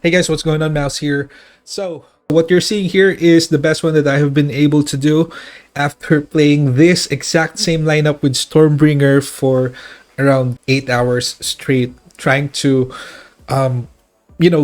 Hey guys, what's going on? Mouse here. So, what you're seeing here is the best one that I have been able to do after playing this exact same lineup with Stormbringer for around 8 hours straight, trying to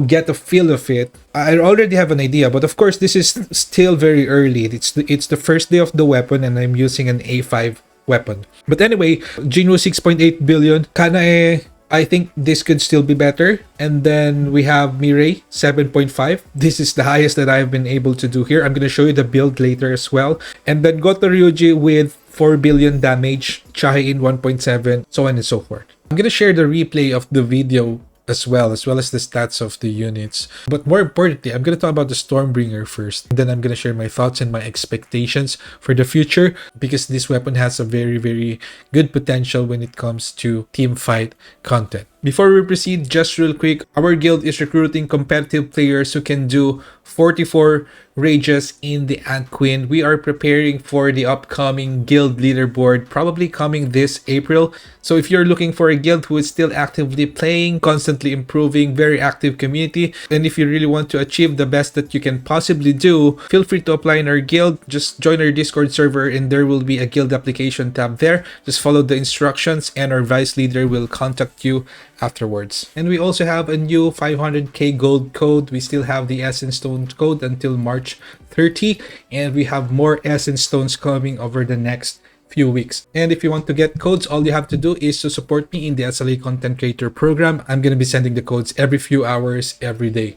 get a feel of it. I already have an idea, but of course this is still very early. It's the first day of the weapon and I'm using an A5 weapon. But anyway, Jinwoo 6.8 billion, Kanae, I think this could still be better. And then we have Mirei 7.5. This is the highest that I've been able to do here. I'm going to show you the build later as well. And then Goto Ryuji with 4 billion damage, Chahi-in 1.7, so on and so forth. I'm going to share the replay of the video as well as the stats of the units. But more importantly, I'm going to talk about the Stormbringer first. And then I'm going to share my thoughts and my expectations for the future, because this weapon has a very, very good potential when it comes to team fight content. Before we proceed, just real quick, our guild is recruiting competitive players who can do 44 rages in the Ant Queen. We are preparing for the upcoming guild leaderboard, probably coming this April. So if you're looking for a guild who is still actively playing, constantly improving, very active community, and if you really want to achieve the best that you can possibly do, feel free to apply in our guild. Just join our Discord server and there will be a guild application tab there. Just follow the instructions and our vice leader will contact you afterwards. And we also have a new 500k gold code. We still have the Essence Stone code until March 30, and we have more Essence Stones coming over the next few weeks. And if you want to get codes, all you have to do is to support me in the SLA Content Creator Program. I'm going to be sending the codes every few hours, every day.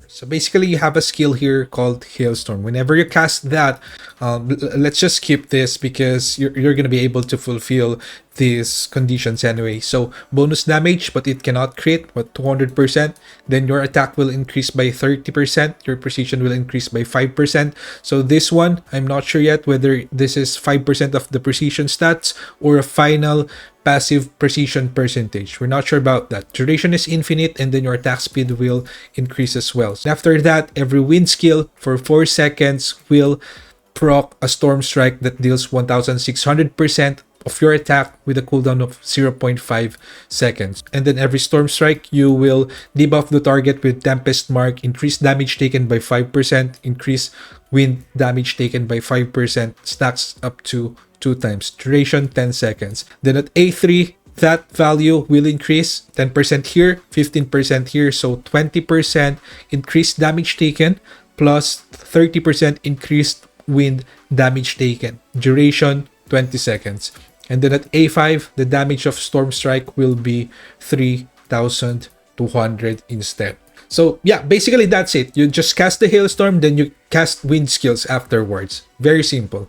So basically, you have a skill here called Hailstorm. Whenever you cast that, let's just skip this because you're going to be able to fulfill these conditions anyway. So bonus damage, but it cannot crit, but 200%. Then your attack will increase by 30%. Your precision will increase by 5%. So this one, I'm not sure yet whether this is 5% of the precision stats or a final passive precision percentage. We're not sure about that. Duration is infinite, and then your attack speed will increase as well. So after that, every wind skill for 4 seconds will proc a storm strike that deals 1600% of your attack with a cooldown of 0.5 seconds. And then every storm strike, you will debuff the target with Tempest Mark, increase damage taken by 5%, increase wind damage taken by 5%, stacks up to 2 times. Duration 10 seconds. Then at A3, that value will increase 10% here, 15% here, so 20% increased damage taken plus 30% increased wind damage taken. Duration 20 seconds. And then at A5, the damage of Storm Strike will be 3,200 instead. So yeah, basically that's it. You just cast the Hailstorm, then you cast wind skills afterwards. Very simple.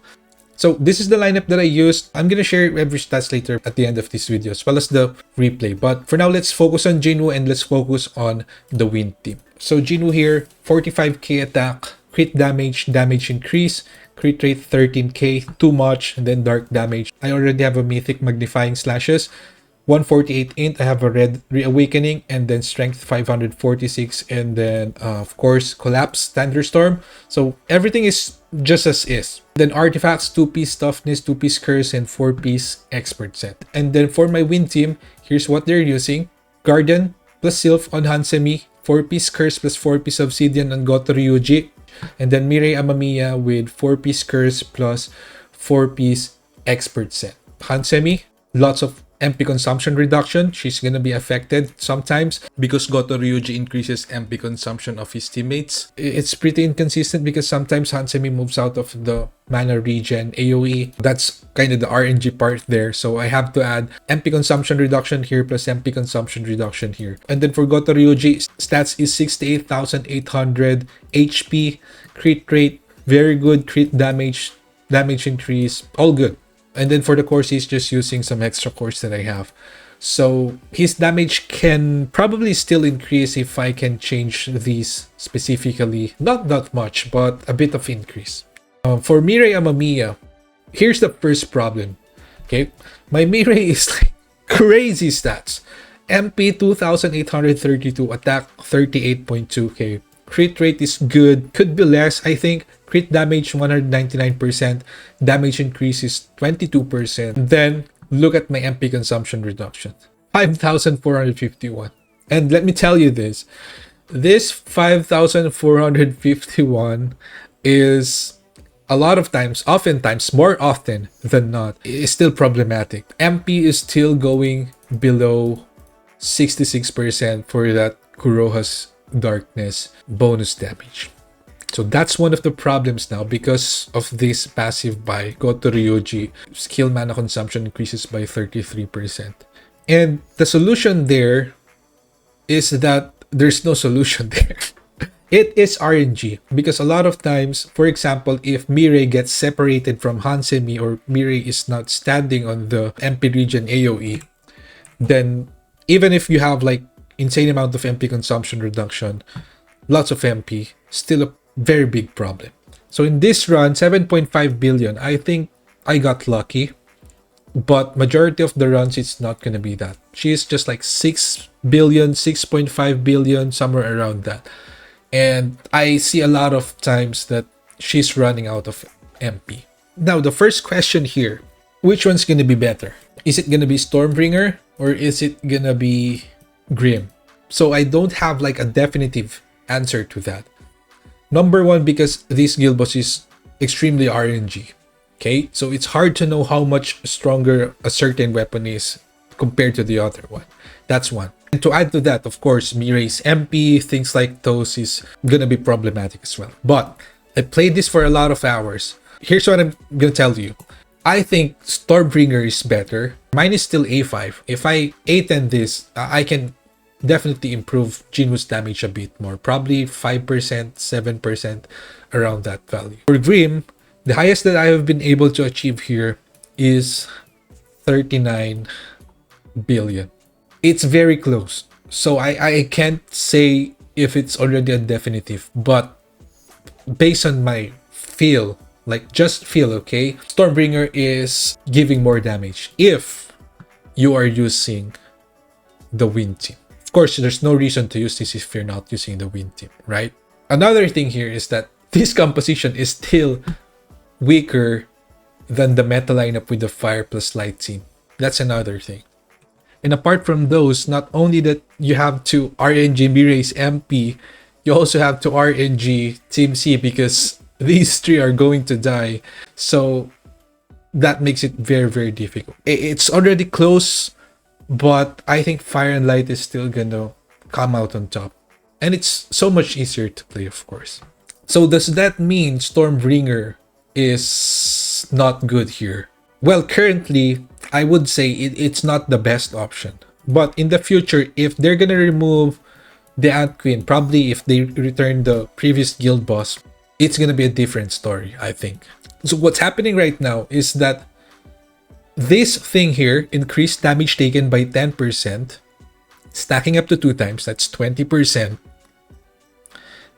So this is the lineup that I used. I'm going to share every stats later at the end of this video, as well as the replay. But for now, let's focus on Jinwoo and let's focus on the Wind Team. So Jinwoo here, 45k attack, crit damage, damage increase, crit rate 13k, too much, and then dark damage. I already have a mythic magnifying slashes, 148 int, I have a red reawakening, and then strength 546, and then of course collapse thunderstorm. So everything is just as is. Then artifacts, 2-piece toughness, 2-piece curse, and 4-piece expert set. And then for my Wind Team, here's what they're using: Guardian plus Sylph on Hansemi, 4-piece curse plus 4-piece obsidian on Goto Ryuji, and then Mirei Amamiya with 4-piece curse plus 4-piece expert set. Hansemi, lots of MP consumption reduction. She's gonna be affected sometimes because Goto Ryuji increases MP consumption of his teammates. It's pretty inconsistent because sometimes Hansemi moves out of the mana regen AoE. That's kind of the RNG part there. So I have to add MP consumption reduction here plus MP consumption reduction here. And then for Goto Ryuji, stats is 68,800 HP, crit rate, very good, crit damage, damage increase, all good. And then for the course, he's just using some extra course that I have. So his damage can probably still increase if I can change these specifically. Not that much, but a bit of increase. For Mirei Amamiya, here's the first problem. Okay, my Mirei is like crazy stats. MP 2,832, attack 38.2k. Crit rate is good, could be less, I think. Crit damage 199%, damage increase is 22%. Then look at my MP consumption reduction, 5,451. And let me tell you this, This 5,451 is a lot of times, oftentimes, more often than not, is still problematic. MP is still going below 66% for that Kuroha's Darkness bonus damage. So that's one of the problems now because of this passive by Goto Ryuji. Skill mana consumption increases by 33%. And the solution there is that there's no solution there. It is RNG because a lot of times, for example, if Mirei gets separated from Hansemi or Mirei is not standing on the MP region AoE, then even if you have like insane amount of MP consumption reduction, lots of MP, still a very big problem. So in this run, 7.5 billion, I think I got lucky. But majority of the runs, it's not going to be that. She's just like 6 billion, 6.5 billion, somewhere around that. And I see a lot of times that she's running out of MP. Now, the first question here, which one's going to be better? Is it going to be Stormbringer or is it going to be Grim? So I don't have like a definitive answer to that. Number one, because this guild boss is extremely RNG. Okay, so it's hard to know how much stronger a certain weapon is compared to the other one. That's one. And to add to that, of course, Mirei's MP, things like those is gonna be problematic as well. But I played this for a lot of hours. Here's what I'm gonna tell you. I think Stormbringer is better. Mine is still A5. If I A10 this, I can definitely improve Jinwoo's damage a bit more. Probably 5%, 7%, around that value. For Grim, the highest that I have been able to achieve here is 39 billion. It's very close. So I can't say if it's already a definitive, but based on my feel, like just feel, okay, Stormbringer is giving more damage if you are using the Wind Team. Of course, there's no reason to use this if you're not using the Wind Team, right? Another thing here is that this composition is still weaker than the meta lineup with the Fire plus Light team. That's another thing. And apart from those, not only that you have to RNG Mirei's MP, you also have to RNG Team C because these three are going to die. So that makes it very, very difficult. It's already close, but I think Fire and Light is still gonna come out on top. And it's so much easier to play, of course. So does that mean Stormbringer is not good here? Well, currently, I would say it's not the best option. But in the future, if they're gonna remove the Ant Queen, probably if they return the previous guild boss, it's gonna be a different story, I think. So what's happening right now is that this thing here, increased damage taken by 10%, stacking up to 2 times, that's 20%,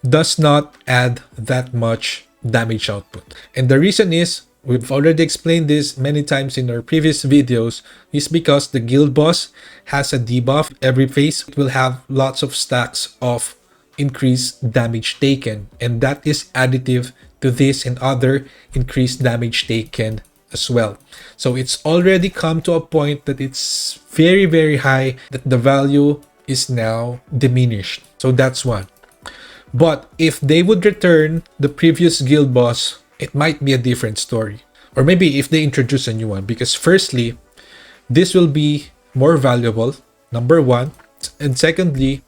does not add that much damage output. And the reason is, we've already explained this many times in our previous videos, is because the guild boss has a debuff. Every phase will have lots of stacks of increased damage taken, and that is additive to this and other increased damage taken as well. So it's already come to a point that it's very, very high, that the value is now diminished. So that's one. But if they would return the previous guild boss, it might be a different story. Or maybe if they introduce a new one. Because firstly, this will be more valuable, number one. And secondly,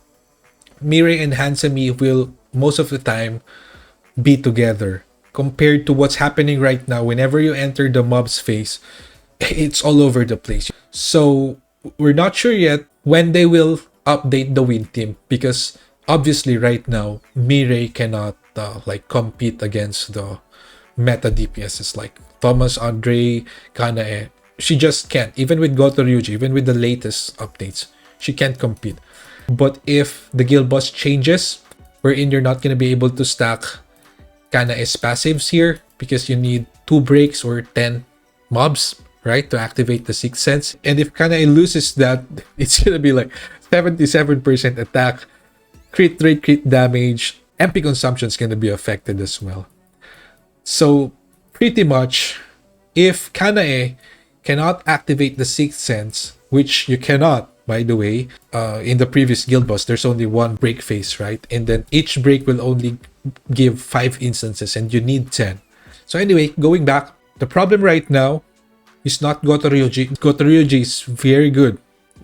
Mirei and Hansemi will most of the time be together. Compared to what's happening right now, whenever you enter the mob's phase, it's all over the place. So we're not sure yet when they will update the Wind Team. Because obviously right now, Mirei cannot like compete against the meta DPSs like Thomas, Andre, Kanae. She just can't. Even with Goto Ryuji, even with the latest updates, she can't compete. But if the guild boss changes, wherein you're not going to be able to stack Kanae's passives here because you need 2 breaks or 10 mobs, right, to activate the Sixth Sense. And if Kanae loses that, it's going to be like 77% attack, crit rate, crit damage, MP consumption is going to be affected as well. So pretty much, if Kanae cannot activate the Sixth Sense, which you cannot by the way. In the previous guild boss, there's only one break phase, right? And then each break will only give 5 instances and you need 10. So anyway, going back, the problem right now is not Goto Ryuji. Goto Ryuji is very good.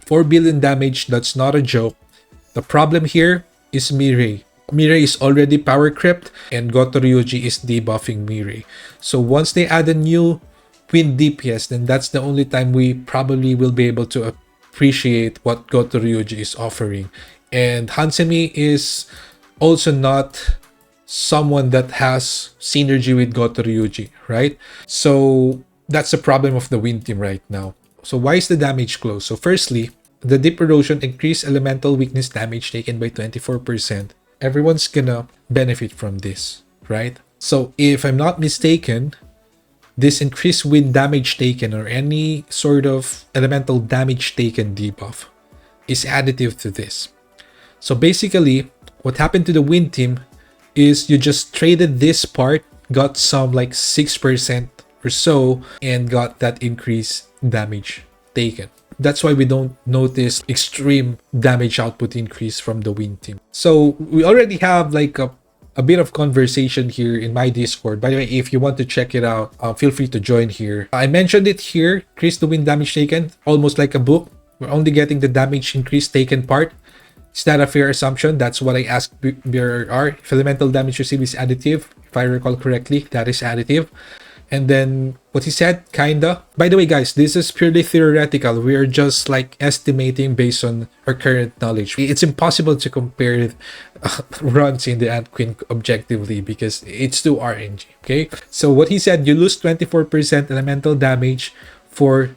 4 billion damage, that's not a joke. The problem here is Mirei. Mirei is already powercrept and Goto Ryuji is debuffing Mirei. So once they add a new wind DPS, then that's the only time we probably will be able to appreciate what Goto Ryuji is offering. And Hansemi is also not someone that has synergy with Goto Ryuji, right? So that's the problem of the Wind Team right now. So why is the damage close? So firstly, the Deep Erosion increased elemental weakness damage taken by 24%. Everyone's gonna benefit from this, right? So if I'm not mistaken, this increased wind damage taken or any sort of elemental damage taken debuff is additive to this. So basically, what happened to the Wind Team is you just traded this part, got some like 6% or so, and got that increased damage taken. That's why we don't notice extreme damage output increase from the Wind Team. So we already have like a bit of conversation here in my Discord. By the way, if you want to check it out, feel free to join here. I mentioned it here, increase the wind damage taken, almost like a book. We're only getting the damage increase taken part. Is that a fair assumption? That's what I asked BRR. If elemental damage received is additive, if I recall correctly, that is additive. And then what he said, kinda. By the way, guys, this is purely theoretical. We're just like estimating based on our current knowledge. It's impossible to compare runs in the Ant Queen objectively because it's too RNG, okay? So what he said, you lose 24% elemental damage for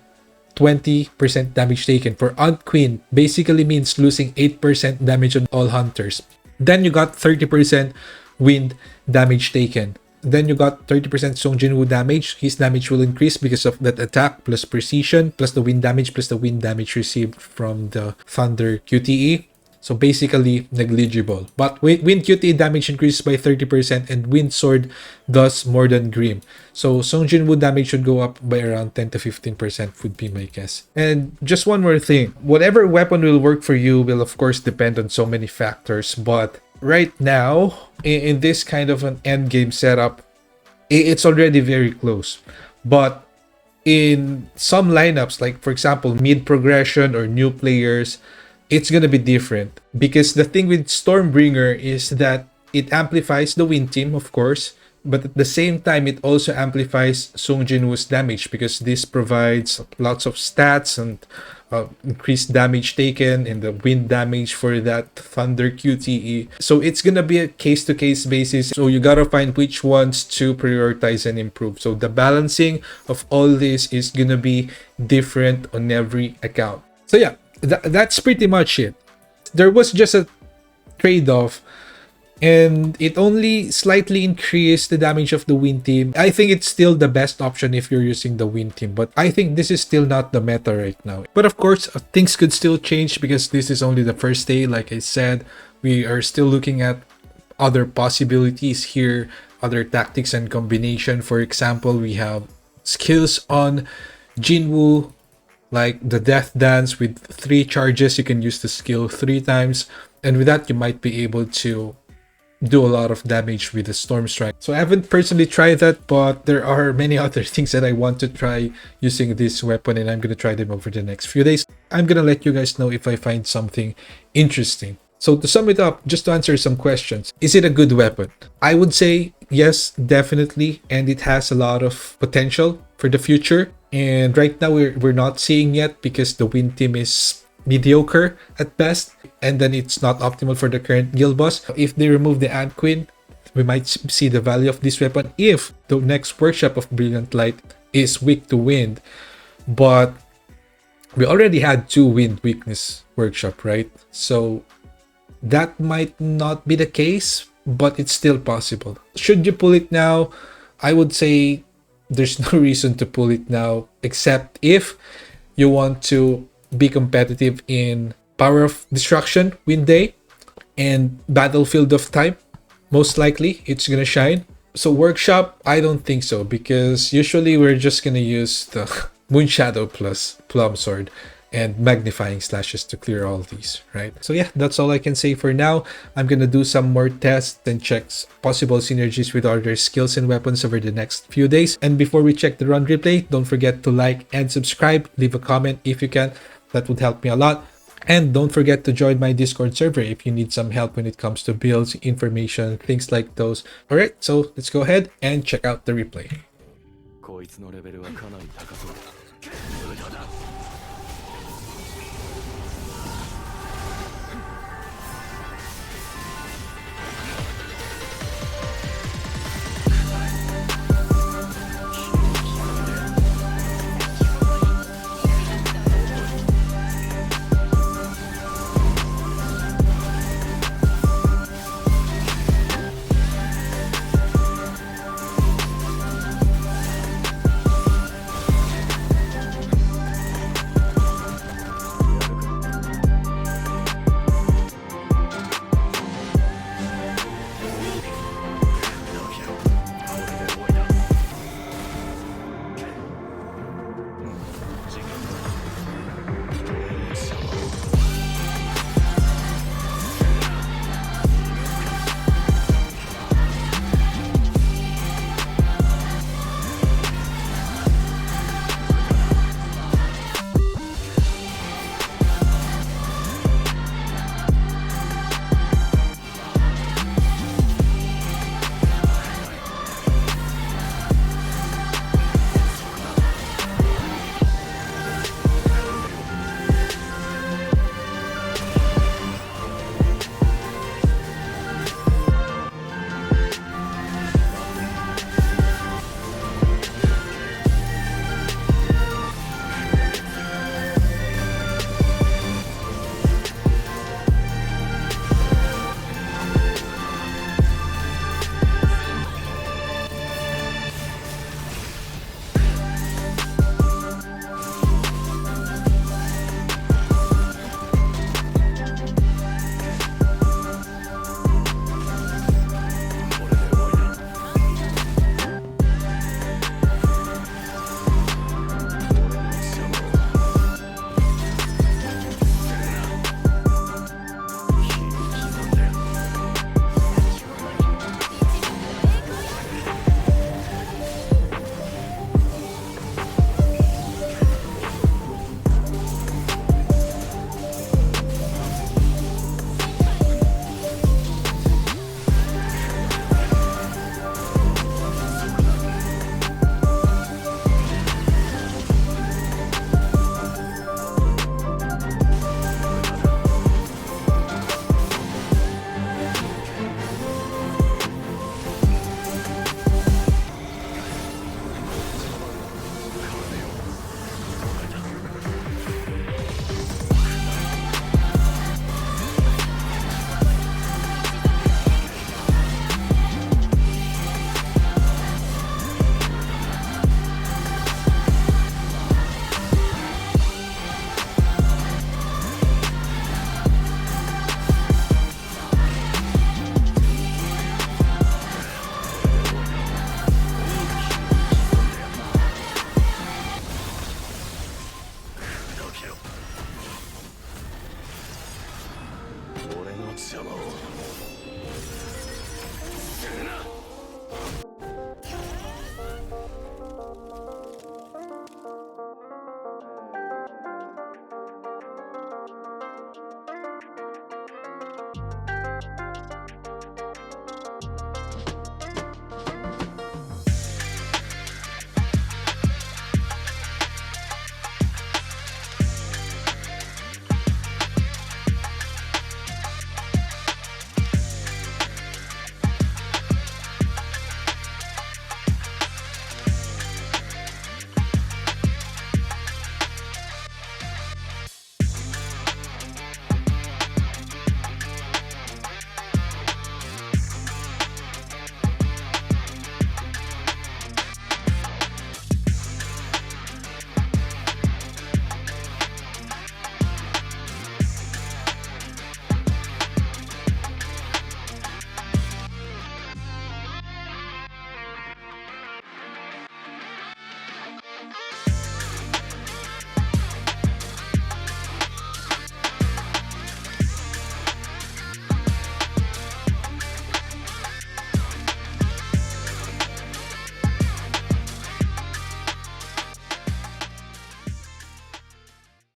20% damage taken. For Ant Queen, basically means losing 8% damage on all hunters. Then you got 30% wind damage taken. Then you got 30% Song Jinwoo damage. His damage will increase because of that attack plus precision plus the wind damage received from the Thunder QTE. So basically negligible. But Wind QTE damage increases by 30% and Wind Sword does more than Grim. So Song Jinwoo damage should go up by around 10 to 15% would be my guess. And just one more thing. Whatever weapon will work for you will of course depend on so many factors. But right now, in this kind of an end game setup, it's already very close. But in some lineups, like for example, mid progression or new players, it's gonna be different. Because the thing with Stormbringer is that it amplifies the Wind Team, of course, but at the same time, it also amplifies Song Jinwoo's damage because this provides lots of stats and increased damage taken and the wind damage for that Thunder QTE. So it's gonna be a case-to-case basis. So you gotta find which ones to prioritize and improve. So the balancing of all this is gonna be different on every account. So yeah, that's pretty much it. There was just a trade-off and it only slightly increased the damage of the Wind Team. I think it's still the best option if you're using the Wind Team, but I think this is still not the meta right now. But of course, things could still change because this is only the first day. Like I said, we are still looking at other possibilities here, other tactics and combination. For example, we have skills on Jinwoo, like the Death Dance with 3 charges. You can use the skill 3 times, and with that you might be able to do a lot of damage with the Storm Strike. So I haven't personally tried that, but there are many other things that I want to try using this weapon, and I'm going to try them over the next few days. I'm going to let you guys know if I find something interesting. So to sum it up, just to answer some questions, is it a good weapon? I would say yes, definitely, and it has a lot of potential for the future. And right now we're not seeing yet because the Wind Team is mediocre at best, and then it's not optimal for the current guild boss. If they remove the Ant Queen, we might see the value of this weapon if the next workshop of Brilliant Light is weak to wind. But we already had 2 wind weakness workshop, right? So that might not be the case, but it's still possible. Should you pull it now? I would say there's no reason to pull it now, except if you want to be competitive in Power of Destruction, Wind Day, and Battlefield of Time. Most likely, it's gonna shine. So Workshop, I don't think so, because usually we're just gonna use the Moon Shadow plus Plum Sword. and magnifying slashes to clear all these, right? So yeah, that's all I can say for now. I'm gonna do some more tests and checks possible synergies with other skills and weapons over the next few days. And before we check the run replay, don't forget to like and subscribe, leave a comment if you can. That would help me a lot. And don't forget to join my Discord server if you need some help when it comes to builds, information, things like those. Alright, so let's go ahead and check out the replay. こいつのレベルはかなり高そうだ。